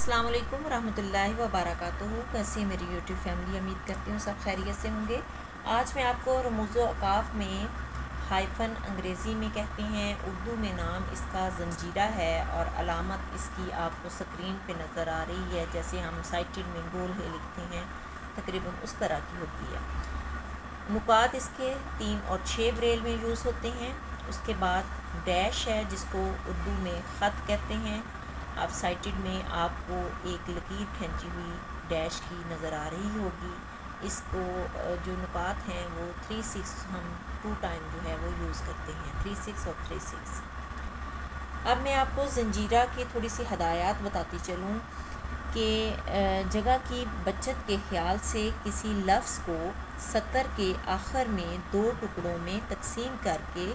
अस्सलाम वालेकुम रहमतुल्लाहि व बरकातुहू। कैसे है मेरी यूट्यूब फैमिली, उम्मीद करती हूँ सब खैरियत से होंगे। आज मैं आपको रमूज़ो अकाफ़ में हाइफन अंग्रेज़ी में कहते हैं, उर्दू में नाम इसका ज़ंजीरा है और अलामत इसकी आपको स्क्रीन पे नज़र आ रही है। जैसे हम साइटेड में गोल है लिखते हैं, तकरीबन उस तरह की होती है। नुकात इसके 3 और 6 ब्रेल में यूज़ होते हैं। उसके बाद डैश है जिसको उर्दू में ख़त कहते हैं। आप साइटेड में आपको एक लकीर खींची हुई डैश की नज़र आ रही होगी। इसको जो नुकात हैं वो 3-6 हम 2 टाइम जो है वो यूज़ करते हैं, 3-6 और 3-6। अब मैं आपको ज़ंजीरा की थोड़ी सी हदायत बताती चलूँ कि जगह की बचत के ख़्याल से किसी लफ्ज़ को सतर के आखिर में 2 टुकड़ों में तकसीम करके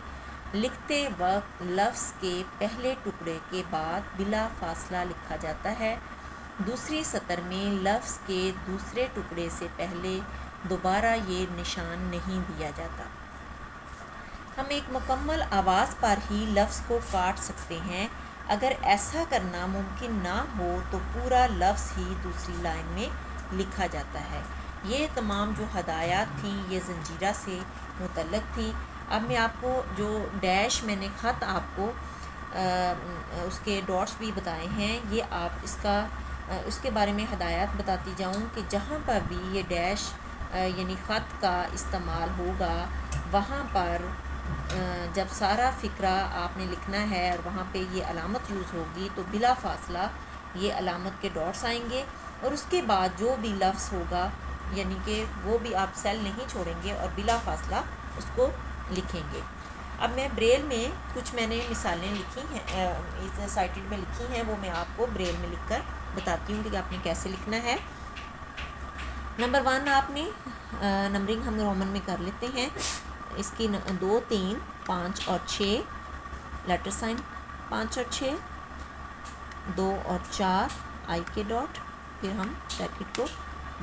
लिखते वक्त लफ्ज़ के पहले टुकड़े के बाद बिला फासला लिखा जाता है। दूसरी सतर में लफ्ज़ के दूसरे टुकड़े से पहले दोबारा ये निशान नहीं दिया जाता। हम एक मुकम्मल आवाज़ पर ही लफ्ज़ को काट सकते हैं। अगर ऐसा करना मुमकिन ना हो तो पूरा लफ्ज़ ही दूसरी लाइन में लिखा जाता है। ये तमाम जो हदायत थी ये ज़ंजीरा से मुतल्लक़ थी। अब मैं आपको जो डैश मैंने ख़त आपको उसके डॉट्स भी बताए हैं, ये आप इसका उसके बारे में हदायत बताती जाऊँ कि जहाँ पर भी ये डैश यानी ख़त का इस्तेमाल होगा वहाँ पर जब सारा फ़िक्रा आपने लिखना है और वहाँ पे ये अलामत यूज़ होगी तो बिला फासला ये अलामत के डॉट्स आएंगे और उसके बाद जो भी लफ्ज़ होगा यानी कि वो भी आप सेल नहीं छोड़ेंगे और बिला फासला उसको लिखेंगे। अब मैं ब्रेल में कुछ मैंने मिसालें लिखी हैं, इस साइटेड में लिखी हैं, वो मैं आपको ब्रेल में लिखकर बताती हूँ कि आपने कैसे लिखना है। नंबर 1 आपने नंबरिंग हम रोमन में कर लेते हैं। इसकी 2, 3, 5 और 6 लेटर साइन, 5 और 6, 2 और 4 आई के डॉट, फिर हम ब्रैकेट को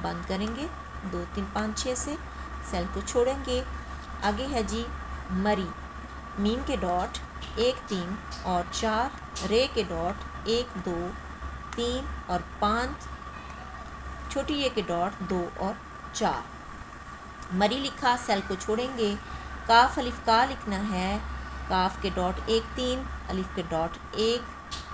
बंद करेंगे 2, 3, 5, 6 से, सेल को छोड़ेंगे। आगे है जी मरी, मीम के डॉट 1, 3 और 4, रे के डॉट 1, 2, 3 और 5, छोटी ए के डॉट 2 और 4। मरी लिखा, सेल को छोड़ेंगे। काफ अलिफ का लिखना है, काफ के डॉट 1, 3, अलिफ के डॉट 1,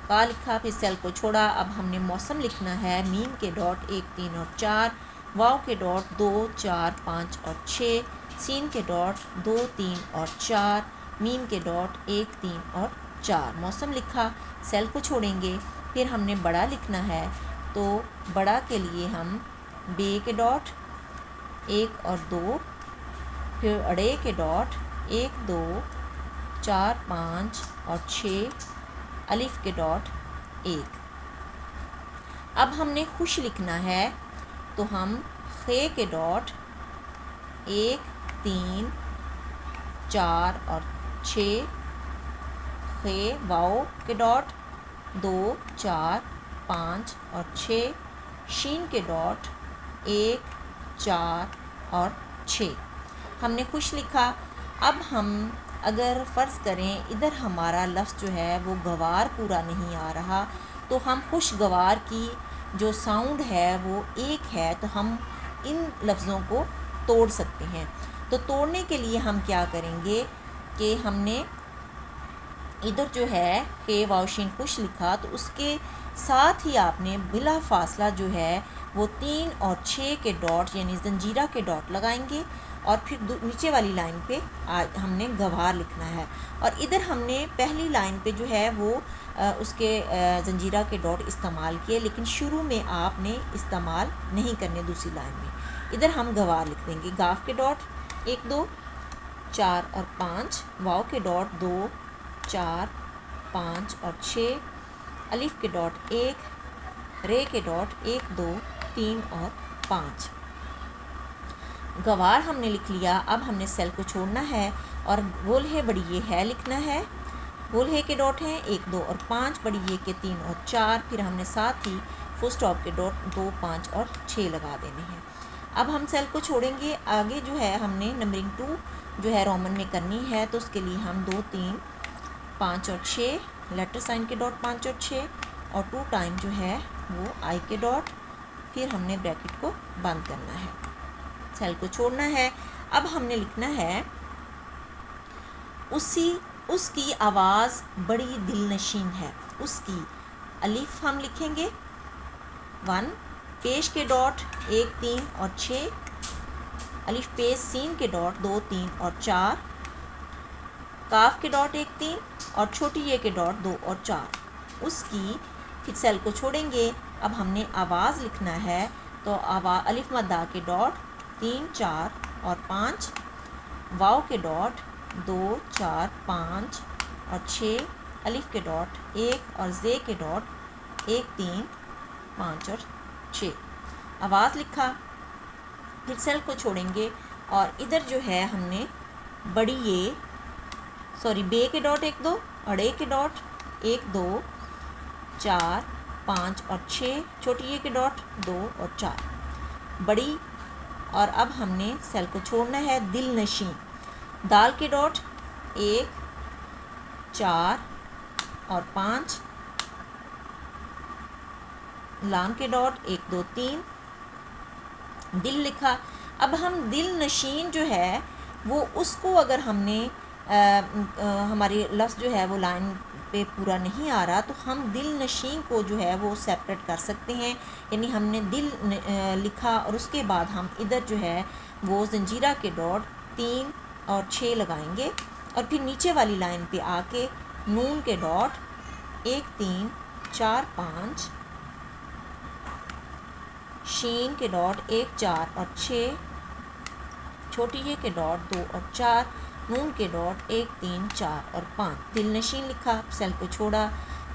का लिखा, फिर सेल को छोड़ा। अब हमने मौसम लिखना है, मीम के डॉट 1, 3 और 4, वाव के डॉट 2, 4, 5 और 6, सीन के डॉट 2, 3 और 4, मीम के डॉट 1, 3 और 4। मौसम लिखा, सेल को छोड़ेंगे। फिर हमने बड़ा लिखना है, तो बड़ा के लिए हम बे के डॉट 1 और 2, फिर अड़े के डॉट 1, 2, 4, 5 और 6, अलिफ के डॉट 1। अब हमने खुश लिखना है, तो हम खे के डॉट 1, 3, 4 और 6, खे वाओ के डॉट 2, 4, 5 और 6, शीन के डॉट 1, 4 और 6। हमने खुश लिखा। अब हम अगर फ़र्ज़ करें इधर हमारा लफ्ज़ जो है वो गवार पूरा नहीं आ रहा, तो हम खुशगवार की जो साउंड है वो एक है, तो हम इन लफ्ज़ों को तोड़ सकते हैं। तो तोड़ने के लिए हम क्या करेंगे कि हमने इधर जो है कि वाउशीन खुश लिखा, तो उसके साथ ही आपने बिला फासला जो है वो 3 और 6 के डॉट यानी ज़ंजीरा के डॉट लगाएंगे और फिर नीचे वाली लाइन पे हमने गवार लिखना है। और इधर हमने पहली लाइन पे जो है वो उसके ज़ंजीरा के डॉट इस्तेमाल किए, लेकिन शुरू में आपने इस्तेमाल नहीं करने दूसरी लाइन में। इधर हम गवार लिख देंगे, गाफ के डॉट 1, 2, 4 और 5, वाव के डॉट 2, 4, 5 और 6, अलिफ के डॉट 1, रे के डॉट 1, 2, 3 और 5। गवार हमने लिख लिया। अब हमने सेल को छोड़ना है और गोल है बड़ी ये है लिखना है। गोल है के डॉट हैं 1, 2 और 5, बड़ी ये के 3 और 4, फिर हमने साथ ही फुल स्टॉप के डॉट 2, 5 और 6 लगा देने हैं। अब हम सेल को छोड़ेंगे। आगे जो है हमने नंबरिंग 2 जो है रोमन में करनी है, तो उसके लिए हम 2, 3, 5 और 6 लेटर साइन के डॉट 5 और 6 और 2 टाइम जो है वो आई के डॉट, फिर हमने ब्रैकेट को बंद करना है, सेल को छोड़ना है। अब हमने लिखना है उसकी आवाज़ बड़ी दिलनशीन है। उसकी अलिफ हम लिखेंगे 1, पेश के डॉट 1, 3 और 6, अलिफ पेश सीन के डॉट 2, 3 और 4, काफ के डॉट 1, 3 और छोटी ये के डॉट 2 और 4। उसकी, फिर सेल को छोड़ेंगे। अब हमने आवाज़ लिखना है, तो अलिफ मद्दा के डॉट 3, 4 और 5, वाव के डॉट 2, 4, 5 और 6, अलिफ के डॉट 1 और जे के डॉट 1, 3, 5 और 6। आवाज़ लिखा, फिर सेल को छोड़ेंगे और इधर जो है हमने बड़ी ये बे के डॉट 1, 2, अड़े के डॉट 1, 2, 4, 5 और 6, छोटी ये के डॉट 2 और 4 बड़ी। और अब हमने सेल को छोड़ना है। दिल नशीं, दाल के डॉट 1, 4 और 5, लाम के डॉट 1, 2, 3, दिल लिखा। अब हम दिल नशीन जो है वो उसको अगर हमने हमारी लफ्ज़ जो है वो लाइन पे पूरा नहीं आ रहा, तो हम दिल नशीन को जो है वो सेपरेट कर सकते हैं। यानी हमने दिल लिखा और उसके बाद हम इधर जो है वो जंजीरा के डॉट 3 और 6 लगाएंगे और फिर नीचे वाली लाइन पे आके नून के डॉट 1, 3, 4, 5, शीन के डॉट 1, 4 और 6, छोटी ये के डॉट 2 और 4, नून के डॉट 1, 3, 4 और 5। दिल नशीन लिखा, सेल को छोड़ा,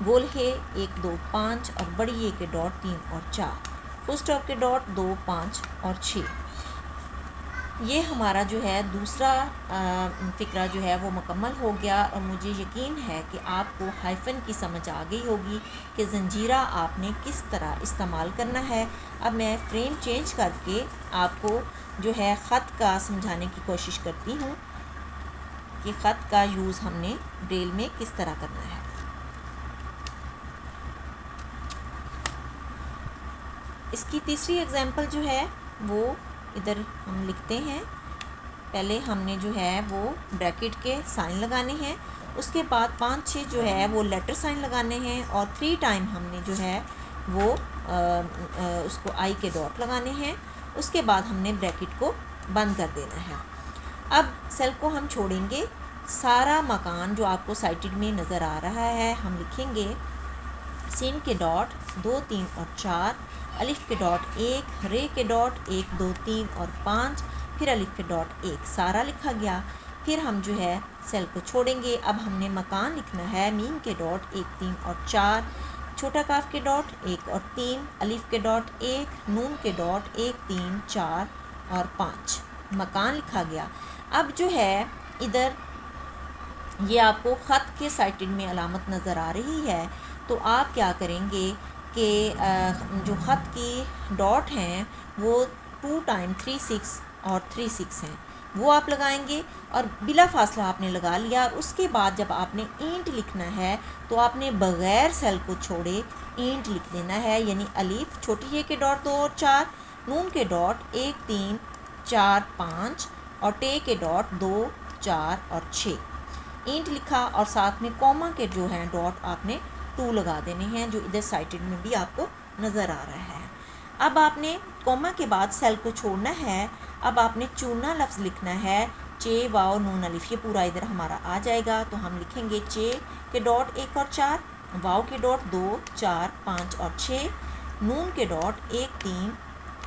गोल है 1, 2, 5 और बड़ी ये के डॉट 3 और 4, फुल स्टॉप के डॉट 2, 5 और 6। ये हमारा जो है दूसरा फ़िक्रा जो है वो मुकम्मल हो गया और मुझे यकीन है कि आपको हाइफन की समझ आ गई होगी कि ज़ंजीरा आपने किस तरह इस्तेमाल करना है। अब मैं फ्रेम चेंज करके आपको जो है ख़त का समझाने की कोशिश करती हूँ कि ख़त का यूज़ हमने ब्रेल में किस तरह करना है। इसकी तीसरी एग्जांपल जो है वो इधर हम लिखते हैं। पहले हमने जो है वो ब्रैकेट के साइन लगाने हैं, उसके बाद 5, 6 जो है वो लेटर साइन लगाने हैं और 3 टाइम हमने जो है वो उसको आई के डॉट लगाने हैं। उसके बाद हमने ब्रैकेट को बंद कर देना है। अब सेल को हम छोड़ेंगे। सारा मकान जो आपको साइटेड में नज़र आ रहा है हम लिखेंगे सीन के डॉट 2, 3 और 4, अलिफ के डॉट 1, रे के डॉट 1, 2, 3 और 5, फिर अलिफ के डॉट 1। सारा लिखा गया। फिर हम जो है सेल को छोड़ेंगे। अब हमने मकान लिखना है। मीम के डॉट 1, 3 और 4, छोटा काफ के डॉट 1 और 3, अलिफ के डॉट 1, नून के डॉट 1, 3, 4 और 5। मकान लिखा गया। अब जो है इधर ये आपको ख़त के साइटेड में अलामत नज़र आ रही है, तो आप क्या करेंगे कि जो ख़त की डॉट हैं वो 2 टाइम 3, 6 और 3, 6 हैं, वो आप लगाएंगे और बिला फासला आपने लगा लिया। और उसके बाद जब आपने ईंट लिखना है तो आपने बग़ैर सेल को छोड़े ईंट लिख देना है। यानी अलीफ, छोटी ए के डॉट 2 और 4, नून के डॉट 1, 3, 4, 5 और टे के डॉट 2, 4 और 6 ईंट लिखा। और साथ में कॉमा के जो हैं डॉट आपने 2 लगा देने हैं, जो इधर साइटेड में भी आपको नज़र आ रहा है। अब आपने कॉमा के बाद सेल को छोड़ना है। अब आपने चूना लफ्ज़ लिखना है। चे, वाव, नून, अलिफ, ये पूरा इधर हमारा आ जाएगा। तो हम लिखेंगे चे के डॉट 1 और 4, वाव के डॉट 2, 4, 5 और 6, नून के डॉट 1, 3,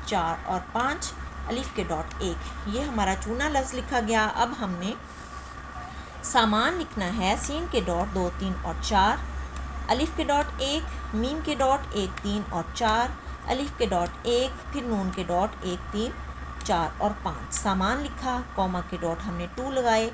4 और 5, अलिफ के डॉट 1। ये हमारा चूना लफ्ज़ लिखा गया। अब हमने सामान लिखना है। सीन के डॉट 2, 3 और 4, अलिफ के डॉट 1, मीम के डॉट 1, 3 और 4, अलिफ के डॉट 1, फिर नून के डॉट 1, 3, 4 और 5। सामान लिखा, कॉमा के डॉट हमने 2 लगाए।